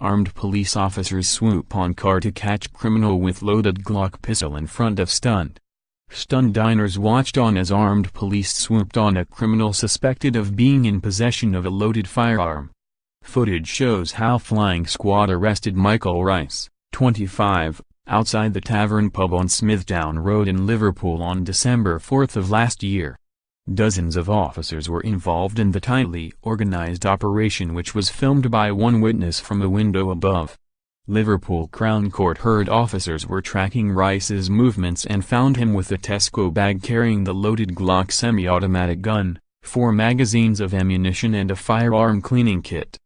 Armed police officers swoop on car to catch criminal with loaded Glock pistol in front of stunned diners watched on as armed police swooped on a criminal suspected of being in possession of a loaded firearm. Footage shows how flying squad arrested Michael Rice, 25, outside the Tavern pub on Smithdown Road in Liverpool on December 4 of last year. Dozens of officers were involved in the tightly organized operation, which was filmed by one witness from a window above. Liverpool Crown Court heard officers were tracking Rice's movements and found him with a Tesco bag carrying the loaded Glock semi-automatic gun, 4 magazines of ammunition and a firearm cleaning kit.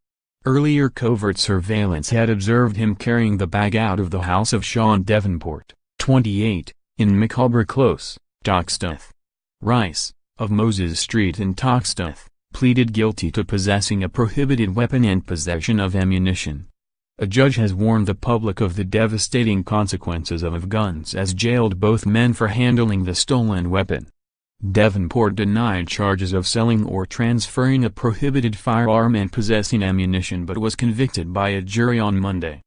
Earlier covert surveillance had observed him carrying the bag out of the house of Sean Davenport, 28, in Micawber Close, Toxteth. Rice, of Moses Street in Toxteth, pleaded guilty to possessing a prohibited weapon and possession of ammunition. A judge has warned the public of the devastating consequences of guns as jailed both men for handling the stolen weapon. Davenport denied charges of selling or transferring a prohibited firearm and possessing ammunition but was convicted by a jury on Monday.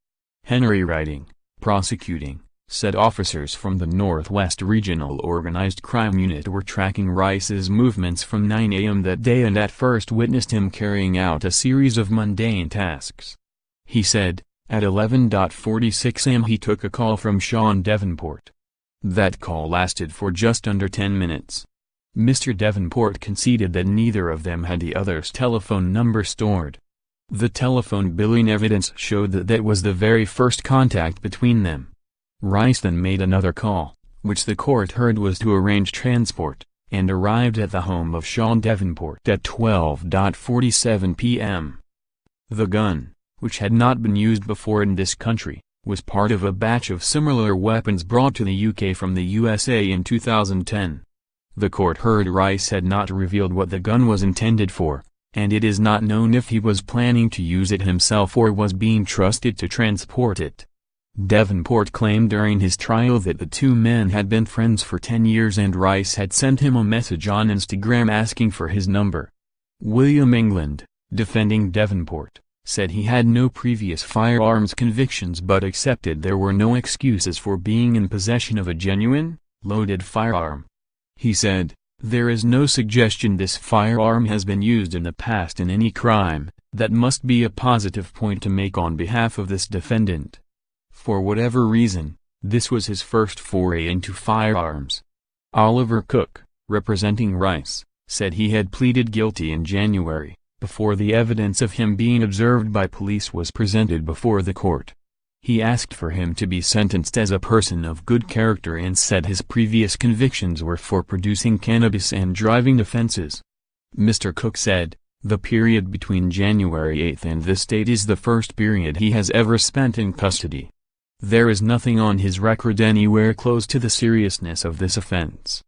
Henry Writing, prosecuting, said officers from the Northwest Regional Organized Crime Unit were tracking Rice's movements from 9 a.m. that day and at first witnessed him carrying out a series of mundane tasks. He said, at 11:46 am he took a call from Sean Davenport. That call lasted for just under 10 minutes. Mr. Davenport conceded that neither of them had the other's telephone number stored. The telephone billing evidence showed that that was the very first contact between them. Rice then made another call, which the court heard was to arrange transport, and arrived at the home of Sean Davenport at 12:47 p.m. The gun, which had not been used before in this country, was part of a batch of similar weapons brought to the UK from the USA in 2010. The court heard Rice had not revealed what the gun was intended for, and it is not known if he was planning to use it himself or was being trusted to transport it. Davenport claimed during his trial that the two men had been friends for 10 years and Rice had sent him a message on Instagram asking for his number. William England, defending Davenport, said he had no previous firearms convictions but accepted there were no excuses for being in possession of a genuine, loaded firearm. He said, "There is no suggestion this firearm has been used in the past in any crime. That must be a positive point to make on behalf of this defendant. For whatever reason, this was his first foray into firearms." Oliver Cook, representing Rice, said he had pleaded guilty in January, before the evidence of him being observed by police was presented before the court. He asked for him to be sentenced as a person of good character and said his previous convictions were for producing cannabis and driving offenses. Mr. Cook said, "The period between January 8 and this date is the first period he has ever spent in custody. There is nothing on his record anywhere close to the seriousness of this offense."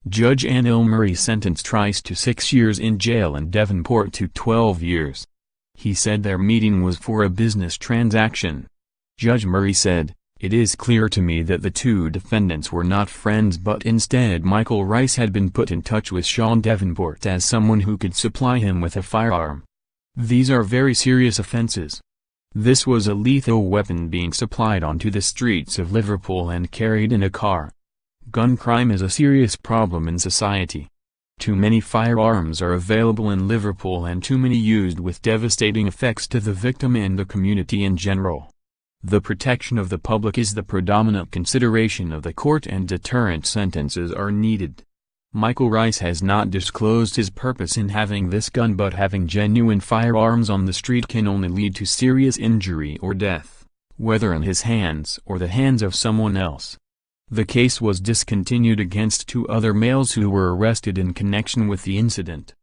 Judge Anne Murray sentenced Rice to 6 years in jail and Davenport to 12 years. He said their meeting was for a business transaction. Judge Murray said, "It is clear to me that the two defendants were not friends but instead Michael Rice had been put in touch with Sean Davenport as someone who could supply him with a firearm. These are very serious offenses. This was a lethal weapon being supplied onto the streets of Liverpool and carried in a car. Gun crime is a serious problem in society. Too many firearms are available in Liverpool and too many used with devastating effects to the victim and the community in general. The protection of the public is the predominant consideration of the court and deterrent sentences are needed. Michael Rice has not disclosed his purpose in having this gun but having genuine firearms on the street can only lead to serious injury or death, whether in his hands or the hands of someone else. The case was discontinued against 2 other males who were arrested in connection with the incident.